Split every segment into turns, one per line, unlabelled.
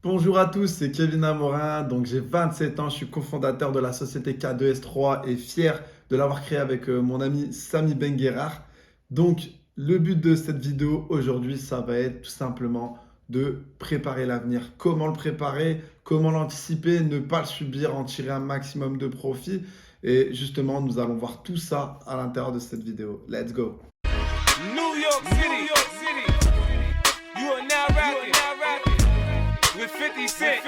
Bonjour à tous, c'est Kevin Amorin, donc j'ai 27 ans, je suis cofondateur de la société K2S3 et fier de l'avoir créé avec mon ami Samy Benguerard. Donc le but de cette vidéo aujourd'hui, ça va être tout simplement de préparer l'avenir. Comment le préparer, comment l'anticiper, ne pas le subir, en tirer un maximum de profit. Et justement, nous allons voir tout ça à l'intérieur de cette vidéo. Let's go!
New York City. You are now rapping with 50 Cent.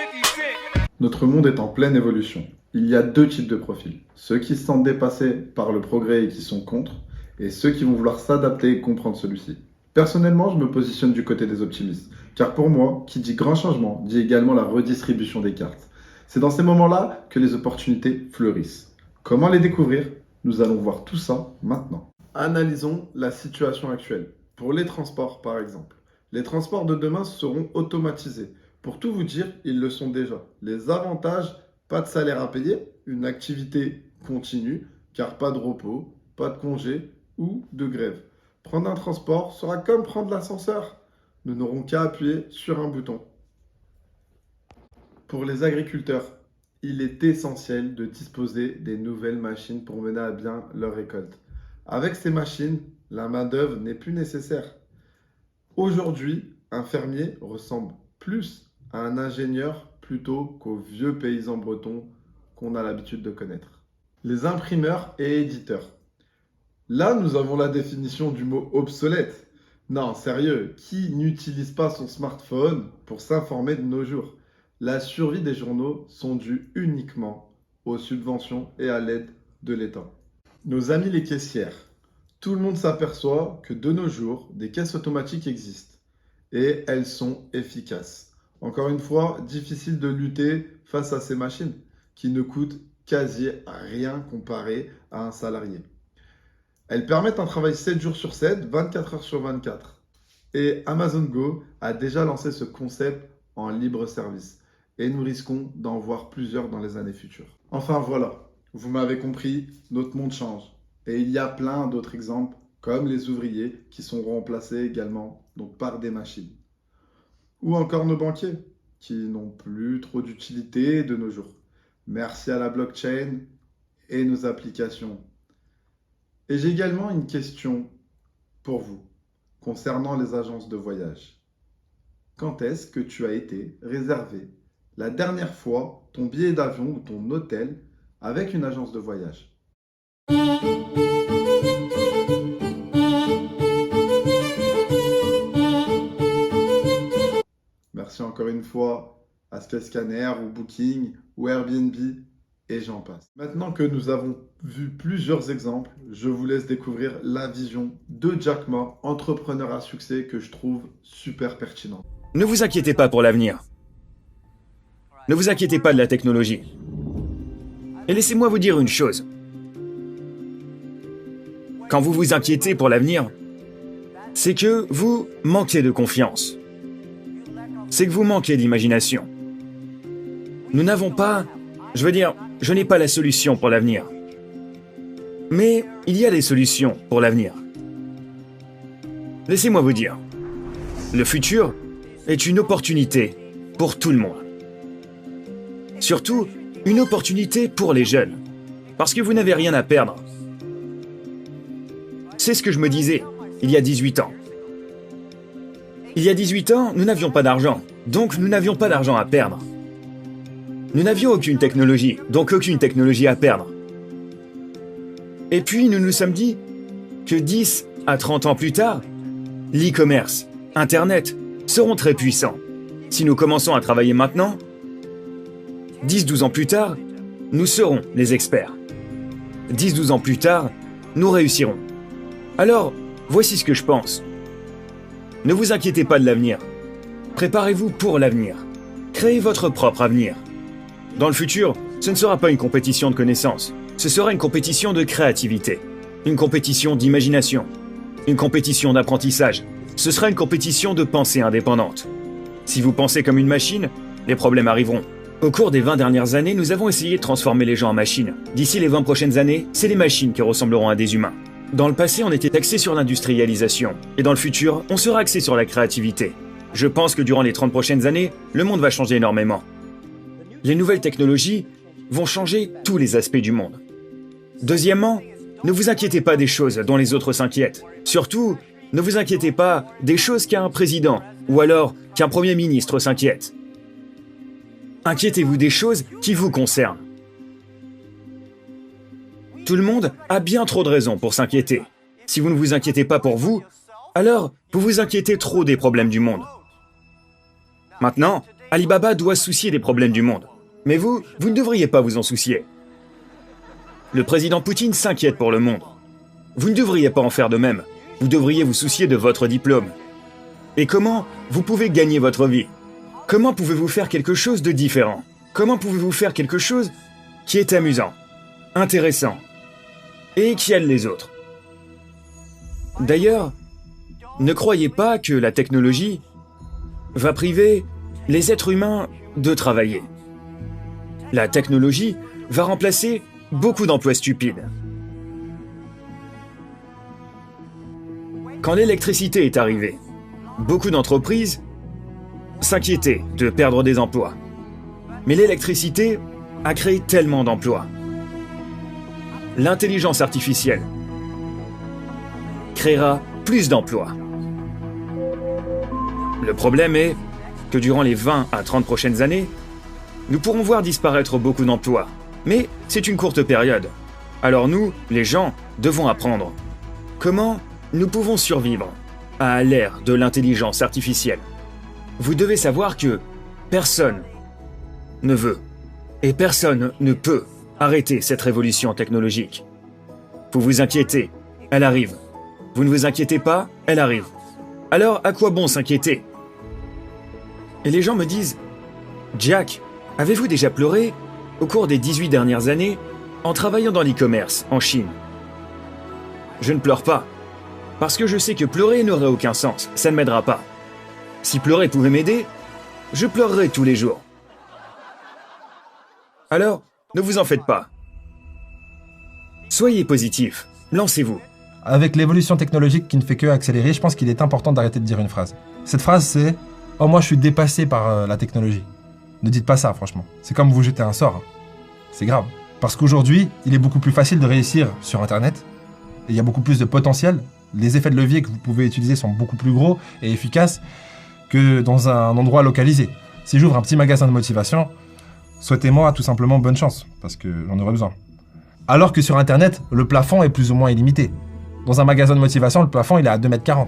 Notre monde est en pleine évolution. Il y a deux types de profils. Ceux qui se sentent dépassés par le progrès et qui sont contre, et ceux qui vont vouloir s'adapter et comprendre celui-ci. Personnellement, je me positionne du côté des optimistes, car pour moi, qui dit grand changement, dit également la redistribution des cartes. C'est dans ces moments-là que les opportunités fleurissent. Comment les découvrir? Nous allons voir tout ça maintenant. Analysons la situation actuelle. Pour les transports, par exemple. Les transports de demain seront automatisés. Pour tout vous dire, ils le sont déjà. Les avantages, pas de salaire à payer, une activité continue, car pas de repos, pas de congé ou de grève. Prendre un transport sera comme prendre l'ascenseur. Nous n'aurons qu'à appuyer sur un bouton. Pour les agriculteurs, il est essentiel de disposer des nouvelles machines pour mener à bien leur récolte. Avec ces machines, la main-d'œuvre n'est plus nécessaire. Aujourd'hui, un fermier ressemble plus à un ingénieur plutôt qu'aux vieux paysans bretons qu'on a l'habitude de connaître. Les imprimeurs et éditeurs. Là, nous avons la définition du mot obsolète. Non, sérieux, qui n'utilise pas son smartphone pour s'informer de nos jours? La survie des journaux sont dues uniquement aux subventions et à l'aide de l'État. Nos amis les caissières. Tout le monde s'aperçoit que de nos jours, des caisses automatiques existent et elles sont efficaces. Encore une fois, difficile de lutter face à ces machines qui ne coûtent quasi rien comparé à un salarié. Elles permettent un travail 7 jours sur 7, 24 heures sur 24. Et Amazon Go a déjà lancé ce concept en libre service. Et nous risquons d'en voir plusieurs dans les années futures. Enfin voilà, vous m'avez compris, notre monde change. Et il y a plein d'autres exemples, comme les ouvriers qui sont remplacés également donc par des machines. Ou encore nos banquiers, qui n'ont plus trop d'utilité de nos jours. Merci à la blockchain et nos applications. Et j'ai également une question pour vous concernant les agences de voyage. Quand est-ce que tu as été réservé la dernière fois ton billet d'avion ou ton hôtel avec une agence de voyage? Merci encore une fois à Skyscanner ou Booking ou Airbnb et j'en passe. Maintenant que nous avons vu plusieurs exemples, je vous laisse découvrir la vision de Jack Ma, entrepreneur à succès que je trouve super pertinent.
Ne vous inquiétez pas pour l'avenir. Ne vous inquiétez pas de la technologie. Et laissez-moi vous dire une chose. Quand vous vous inquiétez pour l'avenir, c'est que vous manquez de confiance. C'est que vous manquez d'imagination. Nous n'avons pas... je n'ai pas la solution pour l'avenir. Mais il y a des solutions pour l'avenir. Laissez-moi vous dire. Le futur est une opportunité pour tout le monde. Surtout, une opportunité pour les jeunes. Parce que vous n'avez rien à perdre. C'est ce que je me disais il y a 18 ans. Il y a 18 ans, nous n'avions pas d'argent. Donc nous n'avions pas d'argent à perdre. Nous n'avions aucune technologie, donc aucune technologie à perdre. Et puis nous nous sommes dit que 10 à 30 ans plus tard, l'e-commerce, Internet, seront très puissants. Si nous commençons à travailler maintenant, 10-12 ans plus tard, nous serons les experts. 10-12 ans plus tard, nous réussirons. Alors, voici ce que je pense. Ne vous inquiétez pas de l'avenir. Préparez-vous pour l'avenir. Créez votre propre avenir. Dans le futur, ce ne sera pas une compétition de connaissances. Ce sera une compétition de créativité. Une compétition d'imagination. Une compétition d'apprentissage. Ce sera une compétition de pensée indépendante. Si vous pensez comme une machine, les problèmes arriveront. Au cours des 20 dernières années, nous avons essayé de transformer les gens en machines. D'ici les 20 prochaines années, c'est les machines qui ressembleront à des humains. Dans le passé, on était axé sur l'industrialisation. Et dans le futur, on sera axé sur la créativité. Je pense que durant les 30 prochaines années, le monde va changer énormément. Les nouvelles technologies vont changer tous les aspects du monde. Deuxièmement, ne vous inquiétez pas des choses dont les autres s'inquiètent. Surtout, ne vous inquiétez pas des choses qu'un président ou alors qu'un premier ministre s'inquiète. Inquiétez-vous des choses qui vous concernent. Tout le monde a bien trop de raisons pour s'inquiéter. Si vous ne vous inquiétez pas pour vous, alors vous vous inquiétez trop des problèmes du monde. Maintenant, Alibaba doit se soucier des problèmes du monde. Mais vous ne devriez pas vous en soucier. Le président Poutine s'inquiète pour le monde. Vous ne devriez pas en faire de même. Vous devriez vous soucier de votre diplôme. Et comment vous pouvez gagner votre vie? Comment pouvez-vous faire quelque chose de différent? Comment pouvez-vous faire quelque chose qui est amusant, intéressant et qui aide les autres? D'ailleurs, ne croyez pas que la technologie va priver les êtres humains de travailler. La technologie va remplacer beaucoup d'emplois stupides. Quand l'électricité est arrivée, beaucoup d'entreprises s'inquiétaient de perdre des emplois. Mais l'électricité a créé tellement d'emplois. L'intelligence artificielle créera plus d'emplois. Le problème est que durant les 20 à 30 prochaines années, nous pourrons voir disparaître beaucoup d'emplois. Mais c'est une courte période. Alors nous, les gens, devons apprendre comment nous pouvons survivre à l'ère de l'intelligence artificielle. Vous devez savoir que personne ne veut et personne ne peut arrêter cette révolution technologique. Vous vous inquiétez, elle arrive. Vous ne vous inquiétez pas, elle arrive. Alors à quoi bon s'inquiéter? Et les gens me disent « Jack, avez-vous déjà pleuré au cours des 18 dernières années en travaillant dans l'e-commerce en Chine ?» Je ne pleure pas, parce que je sais que pleurer n'aurait aucun sens, ça ne m'aidera pas. Si pleurer pouvait m'aider, je pleurerais tous les jours. Alors, ne vous en faites pas. Soyez positif, lancez-vous.
Avec l'évolution technologique qui ne fait que accélérer, je pense qu'il est important d'arrêter de dire une phrase. Cette phrase, c'est « Oh, moi, je suis dépassé par la technologie ». Ne dites pas ça, franchement. C'est comme vous jeter un sort. C'est grave. Parce qu'aujourd'hui, il est beaucoup plus facile de réussir sur Internet. Et il y a beaucoup plus de potentiel. Les effets de levier que vous pouvez utiliser sont beaucoup plus gros et efficaces que dans un endroit localisé. Si j'ouvre un petit magasin de motivation, souhaitez-moi tout simplement bonne chance, parce que j'en aurai besoin. Alors que sur Internet, le plafond est plus ou moins illimité. Dans un magasin de motivation, le plafond il est à 2,40 m.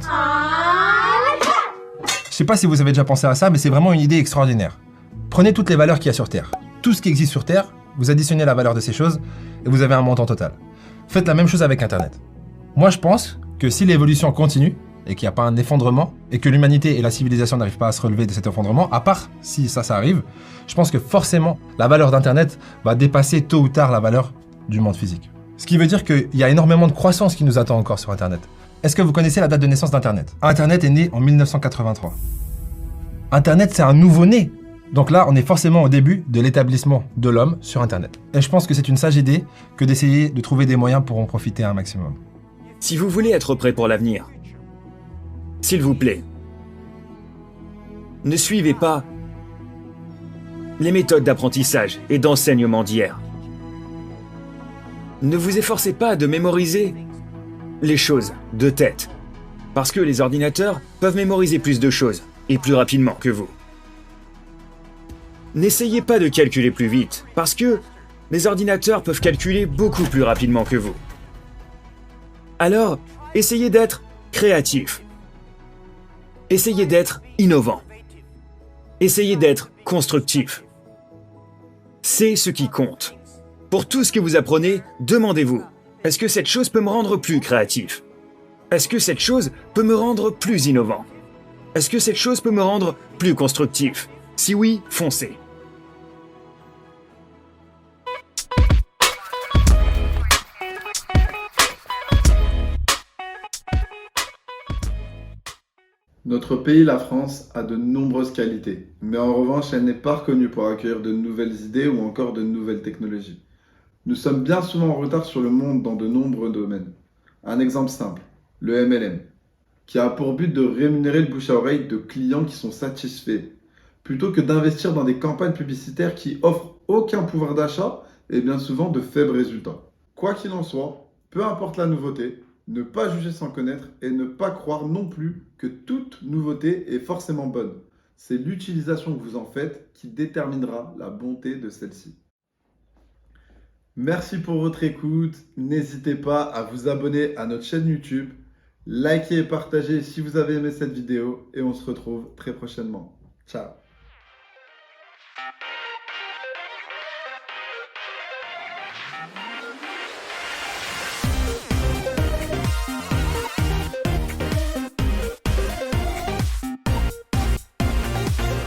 Je sais pas si vous avez déjà pensé à ça, mais c'est vraiment une idée extraordinaire. Prenez toutes les valeurs qu'il y a sur Terre. Tout ce qui existe sur Terre, vous additionnez la valeur de ces choses et vous avez un montant total. Faites la même chose avec Internet. Moi, je pense que si l'évolution continue et qu'il n'y a pas un effondrement et que l'humanité et la civilisation n'arrivent pas à se relever de cet effondrement, à part si ça arrive, je pense que forcément, la valeur d'Internet va dépasser tôt ou tard la valeur du monde physique. Ce qui veut dire qu'il y a énormément de croissance qui nous attend encore sur Internet. Est-ce que vous connaissez la date de naissance d'Internet? Internet est né en 1983. Internet, c'est un nouveau-né. Donc là, on est forcément au début de l'établissement de l'homme sur Internet. Et je pense que c'est une sage idée que d'essayer de trouver des moyens pour en profiter un maximum.
Si vous voulez être prêt pour l'avenir, s'il vous plaît, ne suivez pas les méthodes d'apprentissage et d'enseignement d'hier. Ne vous efforcez pas de mémoriser les choses de tête, parce que les ordinateurs peuvent mémoriser plus de choses et plus rapidement que vous. N'essayez pas de calculer plus vite, parce que les ordinateurs peuvent calculer beaucoup plus rapidement que vous. Alors, essayez d'être créatif. Essayez d'être innovant. Essayez d'être constructif. C'est ce qui compte. Pour tout ce que vous apprenez, demandez-vous, est-ce que cette chose peut me rendre plus créatif? Est-ce que cette chose peut me rendre plus innovant? Est-ce que cette chose peut me rendre plus constructif? Si oui, foncez.
Notre pays, la France, a de nombreuses qualités, mais en revanche, elle n'est pas reconnue pour accueillir de nouvelles idées ou encore de nouvelles technologies. Nous sommes bien souvent en retard sur le monde dans de nombreux domaines. Un exemple simple, le MLM, qui a pour but de rémunérer le bouche à oreille de clients qui sont satisfaits, plutôt que d'investir dans des campagnes publicitaires qui offrent aucun pouvoir d'achat et bien souvent de faibles résultats. Quoi qu'il en soit, peu importe la nouveauté, ne pas juger sans connaître et ne pas croire non plus que toute nouveauté est forcément bonne. C'est l'utilisation que vous en faites qui déterminera la bonté de celle-ci. Merci pour votre écoute. N'hésitez pas à vous abonner à notre chaîne YouTube, likez et partagez si vous avez aimé cette vidéo et on se retrouve très prochainement. Ciao.